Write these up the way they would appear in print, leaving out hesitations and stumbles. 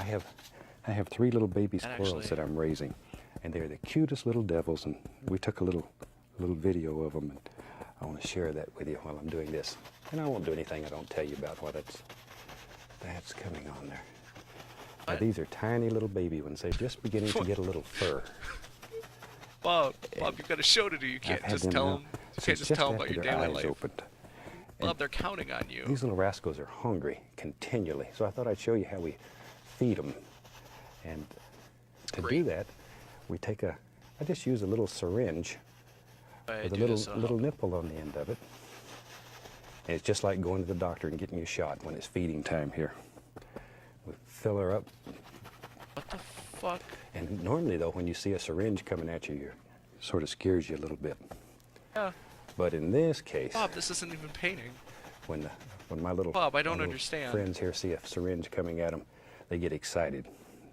I have 3 little baby squirrels that I'm raising, and they're the cutest little devils. And we took a little video of them, and I want to share that with you while I'm doing this. And I won't do anything I don't tell you about what that's coming on there. Now, these are tiny little baby ones. They're just beginning to get a little fur. Bob, you've got a show to do. You can't just tell them. You can't just tell them about your daily life. Opened. Bob, they're counting on you. These little rascals are hungry continually, so I thought I'd show you how we feed them. And to do that, we take I just use a little syringe with a little nipple on the end of it. And it's just like going to the doctor and getting you a shot when it's feeding time here. We fill her up. What the fuck? And normally, though, when you see a syringe coming at you, it sort of scares you a little bit. Yeah. But in this case... Bob, this isn't even painting. When my little, Bob, I don't understand. Friends here see a syringe coming at them, they get excited.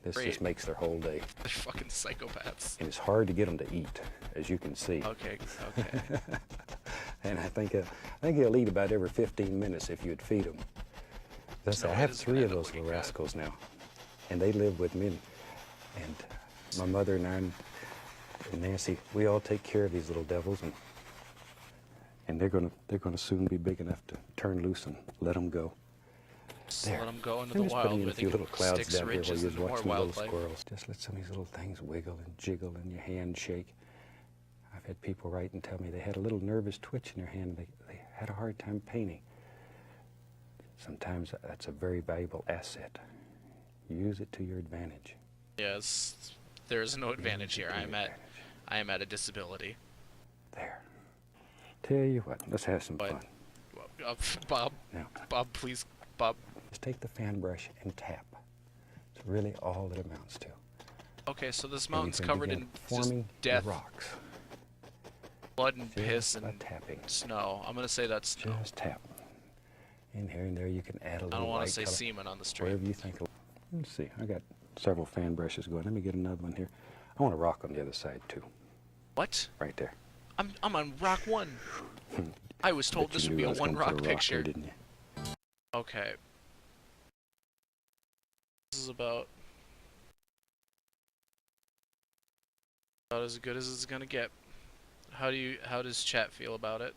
This just makes their whole day. They're fucking psychopaths. And it's hard to get them to eat, as you can see. Okay. And I think they'll eat about every 15 minutes if you'd feed them. I have 3 of those little rascals now, and they live with me. And my mother and I and Nancy, we all take care of these little devils, and they're gonna soon be big enough to turn loose and let them go. Just let them go into the wild. Putting in a few little clouds down here while you're watching the little wildlife. squirrels. Just let some of these little things wiggle and jiggle and your hand shake. I've had people write and tell me they had a little nervous twitch in their hand. They had a hard time painting. Sometimes that's a very valuable asset. Use it to your advantage. Yes, there is no advantage here. I am at a disability. There. Tell you what, let's have some fun. Bob. Now, Bob, please, Bob. Just take the fan brush and tap. It's really all it amounts to. Okay, so this mountain's covered in just forming death, rocks. blood and piss and tapping. snow. I'm gonna say that's snow. Just tap. In here and there, you can add a little. I don't want to say semen on the street. Whatever you think. Let's see. I got several fan brushes going. Let me get another one here. I want a rock on the other side too. What? Right there. I'm on rock 1. I was told this would be a 1 rock picture. Here, didn't you? Okay. This is about as good as it's gonna get. How does chat feel about it?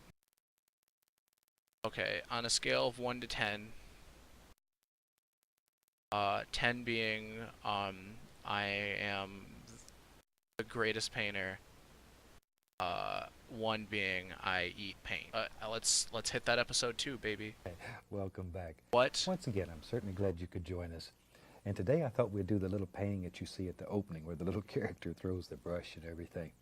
Okay, on a scale of 1 to 10. 10 being I am the greatest painter. 1 being I eat paint. Let's hit that episode 2, baby. Welcome back. What? Once again, I'm certainly glad you could join us. And today I thought we'd do the little painting that you see at the opening where the little character throws the brush and everything.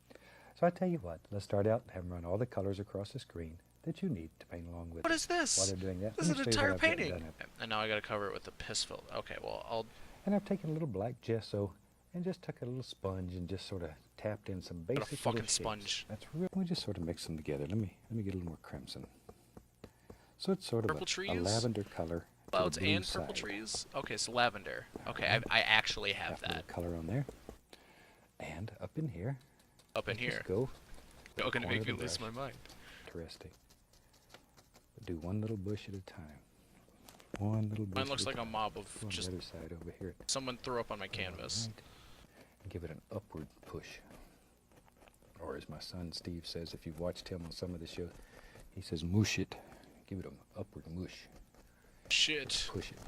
So I tell you what, let's start out and have them run all the colors across the screen that you need to paint along with. What is this? While they're doing that, this is an entire painting. And now I gotta cover it with the piss filter. Okay, well I'll. And I've taken a little black gesso and just took a little sponge and just sort of tapped in some basic a fucking shapes. sponge. That's real. We just sort of mix them together. Let me get a little more crimson. So it's sort of a lavender color. Clouds and purple trees. Okay, so lavender. Okay, I actually have that. Color on there. And up in here. Up in here. Go. You're gonna make me lose my mind. Interesting. Do one little bush at a time. One little bush. Mine looks like a mob of just. On the other side over here. Someone threw up on my canvas. Right. And give it an upward push. Or as my son Steve says, if you've watched him on some of the shows, he says mush it. Give it an upward mush. Shit. Push it.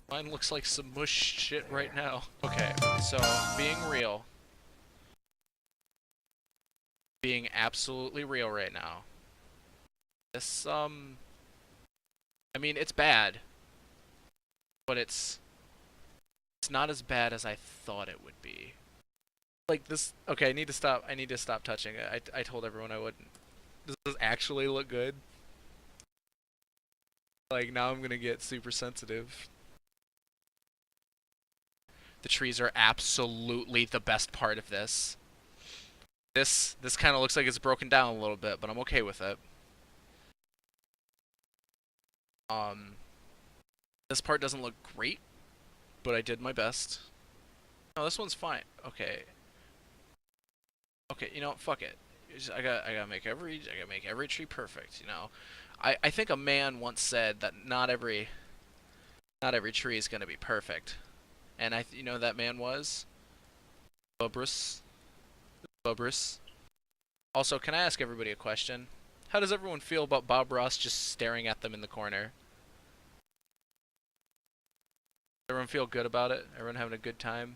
Mine looks like some mush shit right now. Okay, so being real. Being absolutely real right now. This, I mean, it's bad. But it's not as bad as I thought it would be. Like this, okay, I need to stop touching it. I told everyone I wouldn't. Does this actually look good? Like, now I'm gonna get super sensitive. The trees are absolutely the best part of this. This kind of looks like it's broken down a little bit, but I'm okay with it. This part doesn't look great, but I did my best. No, this one's fine. Okay. Okay, you know what? Fuck it. I gotta make every tree perfect. You know, I think a man once said that not every tree is gonna be perfect. And you know who that man was? Bubrus. Bubrus. Also, can I ask everybody a question? How does everyone feel about Bob Ross just staring at them in the corner? Everyone feel good about it? Everyone having a good time?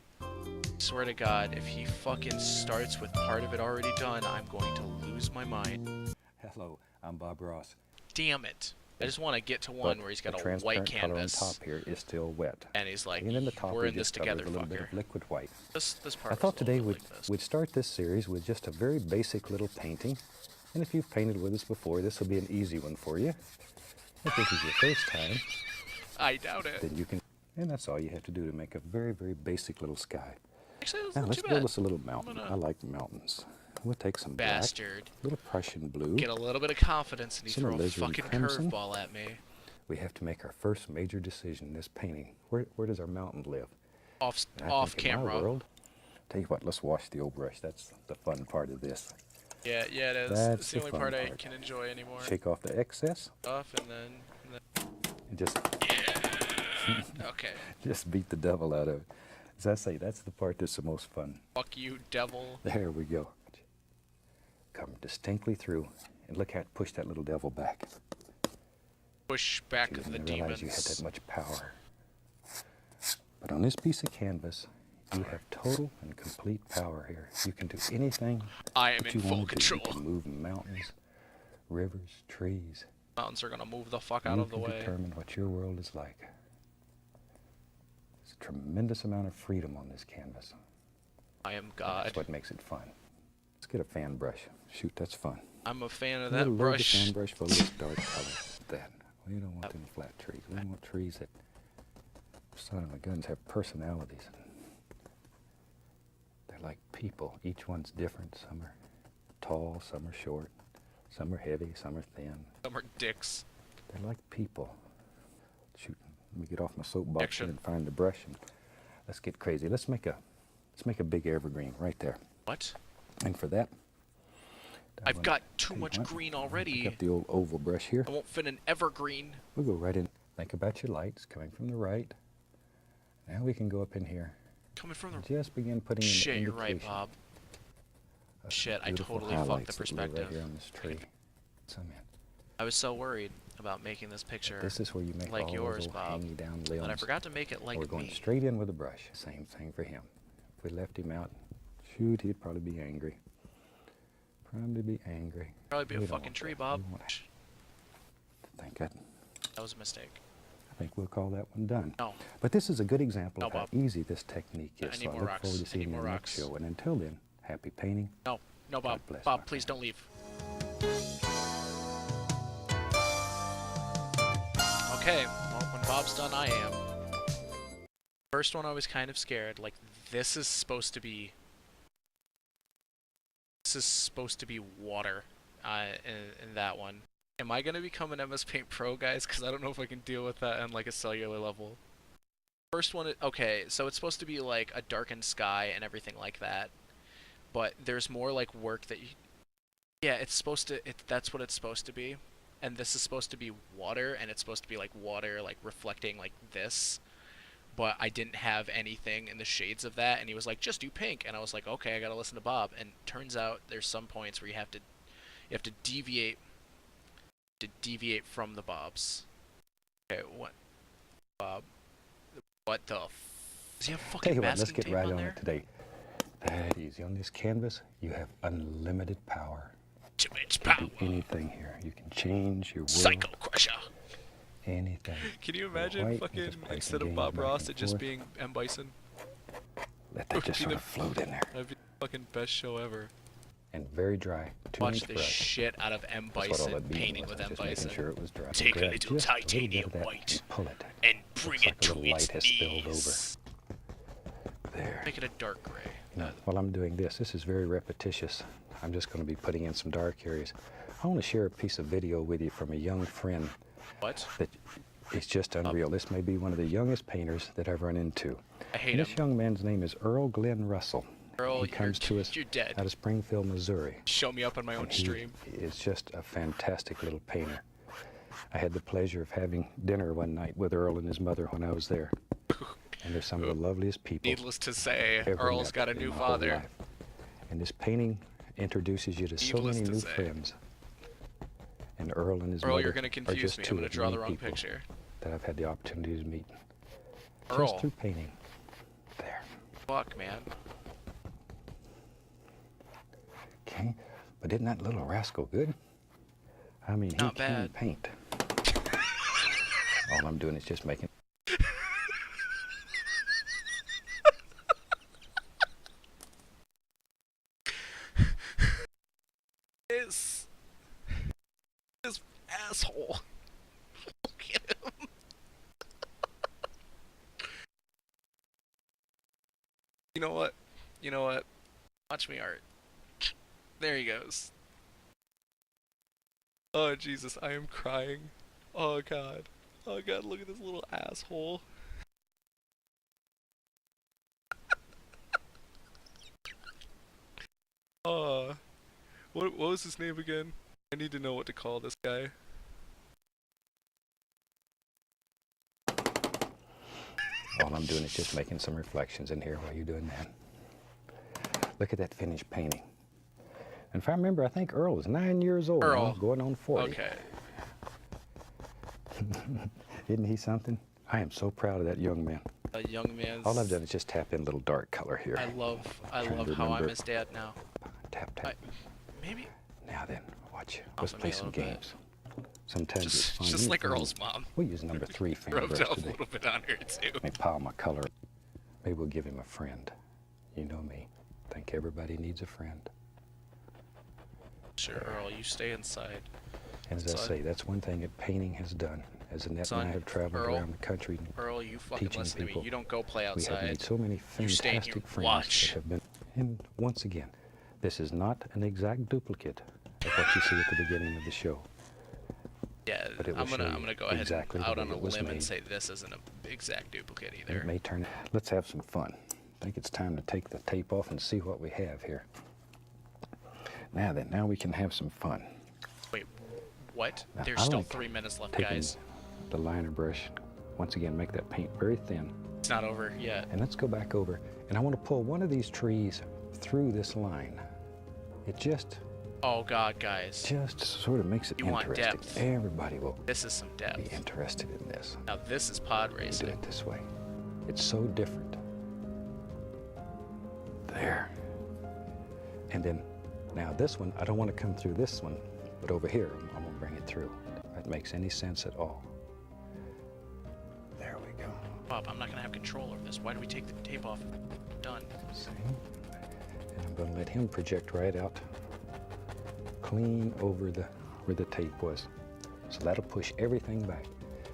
Swear to God, if he fucking starts with part of it already done, I'm going to lose my mind. Hello, I'm Bob Ross. Damn it. I just want to get to one where he's got a white color on canvas. top here is still wet. And he's like, And in the top we're we in this just covered together, a little bit fucker. of liquid white. This part I thought was a today little bit like this. we'd start this series with just a very basic little painting. And if you've painted with us before, this will be an easy one for you. If this is your first time, I doubt it. then you can, and that's all you have to do to make a very, very basic little sky. Actually, that's Now not let's too build bad. us a little mountain. I like mountains. We'll take some Bastard. black, a little Prussian blue. Get a little bit of confidence and you Some throw a alizarin fucking crimson. curveball at me. We have to make our first major decision in this painting. Where does our mountain live? Off And I off think in my camera. world, tell you what, let's wash the old brush. That's the fun part of this. Yeah, it is. That's It's the only fun part I part. can enjoy anymore. Shake off the excess Off and then and just okay. just beat the devil out of it. As I say, that's the part that's the most fun. Fuck you, devil. There we go. Come distinctly through, and look how it pushed that little devil back. Push back You the didn't realize you had demons. that much power. But on this piece of canvas, you have total and complete power here. You can do anything I am that in you full want to do. control. You can move mountains, rivers, trees. Mountains are gonna move the fuck out You of the can way. determine what your world is like. There's a tremendous amount of freedom on this canvas. I am And God. that's what makes it fun. Let's get a fan brush. Shoot, that's fun. I'm a fan of We'll that load brush. the fan brush full of this dark color. That. We don't want them flat trees. We want trees that, son of a guns, have personalities. They're like people. Each one's different. Some are tall, some are short, some are heavy, some are thin. Some are dicks. They're like people. Shoot, let me get off my soapbox Action. here and find the brush and let's get crazy. Let's make a big evergreen right there. What? And for that, I've got too tell you much what, green Pick already. up the old oval brush here. I won't fit an evergreen. We'll go right in. Think about your lights coming from the right. Now we can go up in here Coming from and the just begin putting in shit. the You're right, indication Bob. of Shit, I beautiful totally fucked the highlights that live right perspective. here on this tree. Some in. I was so worried about making this picture This is where you make like all yours, those Bob, hangy down limbs. but I forgot to make it like We're going me. straight in with a brush. Same thing for him. If we left him out, shoot, he'd probably be angry. Probably be angry. Probably be We a don't fucking want tree, that. Bob. We want Thank God. That was a mistake. I think we'll call that one done. No. But this is a good example No, of how Bob. easy this technique I is. need So I more look rocks. forward to I seeing need you more in the next rocks. show. And until then, happy painting. No, no, Bob. God bless, Bob, my please friend. don't leave. Okay, well, when Bob's done, I am. First one, I was kind of scared. Like, this is supposed to be water. In that one. Am I gonna become an MS Paint Pro, guys? Because I don't know if I can deal with that on like a cellular level. First one, okay, so it's supposed to be like a darkened sky and everything like that. But there's more like work that you. Yeah, it's supposed to. That's what it's supposed to be. And this is supposed to be water, and it's supposed to be like water, like reflecting like this. But I didn't have anything in the shades of that, and he was like, "Just do pink," and I was like, "Okay, I gotta listen to Bob." And turns out there's some points where you have to deviate from the Bobs. Okay, what, Bob? What the? Does he have Tell fucking you what, let's masking get tape right on on there? it today. That easy. On this canvas, you have unlimited power. Too much You power. can do anything here. You can change your world. Psycho Crusher. Anything. Can you Go imagine white and fucking just play instead some of Bob games back Ross, and it just forth. being M. Bison? Let that just be sort the- of float in there. That'd be the fucking best show ever. And very dry. Watch 2-inch the brush. shit out of M. That's what all Bison that bead painting was. with I M. was just Bison. making sure it was dry. Take a Grab little just bit titanium of that white and pull it. and bring Looks it like a to little light its has spilled knees. There. Make it a dark gray. Now, while I'm doing this is very repetitious. I'm just going to be putting in some dark areas. I want to share a piece of video with you from a young friend What? that is just unreal. This may be one of the youngest painters that I've run into. I hate And him. this young man's name is Earl Glenn Russell. Earl, He comes to us you're dead. out of Springfield, Missouri. Show me up on my own And he stream. is just a fantastic little painter. I had the pleasure of having dinner one night with Earl and his mother when I was there. And they're some of the loveliest people. Needless to say, ever Earl's met got a in new my whole father. life. And this painting introduces you to so Needless many to new say. friends. And Earl and his Earl, mother you're gonna are confuse just me. two I'm gonna of draw the many wrong people picture. that I've had the opportunity to meet. Earl. Just through painting. There. Fuck, man. Okay. But isn't that little rascal good? I mean, Not he can bad. paint. All I'm doing is just making. This asshole. Look at him. You know what? You know what? Watch me art. There he goes. Oh Jesus, I am crying. Oh God. Oh God, look at this little asshole. What was his name again? I need to know what to call this guy. All I'm doing is just making some reflections in here while you're doing that. Look at that finished painting. And if I remember, I think Earl is 9 years old Earl. now, going on 40. Okay. Isn't he something? I am so proud of that young man. A young man's. All I've done is just tap in a little dark color here. I love Trying to how I'm remember. his dad now. Tap, tap. Maybe Now then, watch. Let's Off of play me a some little bit. games. Sometimes it's fun. just You like know, Earl's mom. We'll use number 3 finger Rubbed brush off a today. little bit on her too. Let me pile my color. Maybe we'll give him a friend. You know me. Think everybody needs a friend. Sure, Earl, you stay inside. And as I Son. say, that's one thing that painting has done. As Annette Son, and I have traveled Earl. around the country, Earl, you fucking Teaching listen to people. me. You don't go play we have outside. made so many You stay in here, fantastic friends watch. that have been. And once again, this is not an exact duplicate of what you see at the beginning of the show. Yeah, But it will I'm show gonna you go ahead exactly and the out way on a it was limb and made. say this isn't an exact duplicate And either. it may turn. Let's have some fun. I think it's time to take the tape off and see what we have here. Now then, now we can have some fun. Wait, what? Now, There's I still like 3 minutes left, Taking guys. the liner brush, once again, make that paint very thin. It's not over yet. And let's go back over. And I want to pull one of these trees through this line. It just Oh God, guys, sort of makes it You want interesting. depth. Everybody will this is some be depth. interested in this. Now this is pod We do racing. it this way. It's so different. There. And then, now this one, I don't want to come through this one, but over here, I'm going to bring it through. If that makes any sense at all. There we go. Bob, I'm not gonna have control over this. Why do we take the tape off? Done. See? And I'm going to let him project right out clean over where the tape was. So that'll push everything back.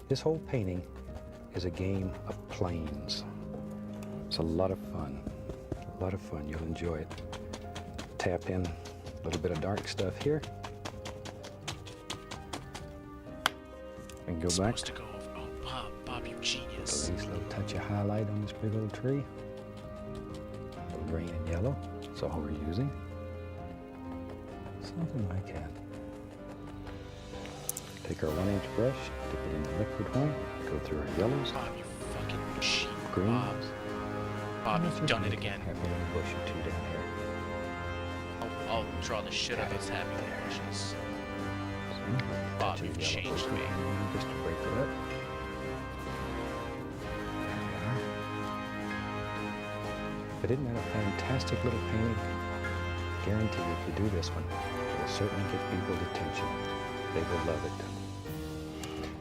This whole painting is a game of planes. It's a lot of fun. A lot of fun. You'll enjoy it. Tap in a little bit of dark stuff here. And go It's back. supposed to go over. Oh, Bob, you Put genius. a nice little touch of highlight on this big old tree. A little green and yellow. That's all we're using. Something like that. Take our 1-inch brush, dip it in the liquid white, go through our yellows, Bob, you fucking cheat. greens. Bob, Let's you've just done it make again. Have a little bush or two down here. I'll draw the shit out of those happy bushes. See? Bob, Touch of you've yellow changed over me. here just to break it up. There we are. But isn't that a fantastic little painting? Guarantee you, if you do this one, it will certainly get people's attention. They will love it.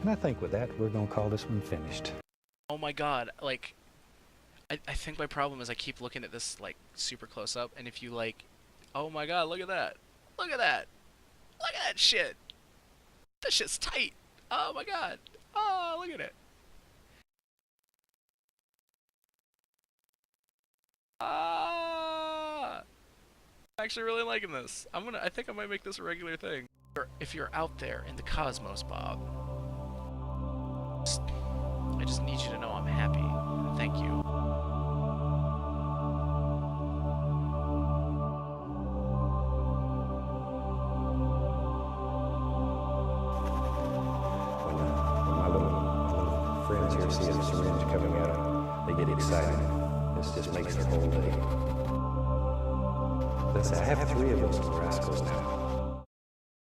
And I think with that, we're going to call this one finished. Oh my God, like, I think my problem is I keep looking at this like super close up, and if you like, oh my God, look at that, look at that, look at that shit. That shit's tight. Oh my God. Oh, look at it. Ah. I'm actually really liking this. I think I might make this a regular thing. If you're out there in the cosmos, Bob, I just need you to know I'm happy. Thank you. When my little friends here see a syringe coming out, they get exciting. This just makes the whole day. I have 3 of those little rascals now.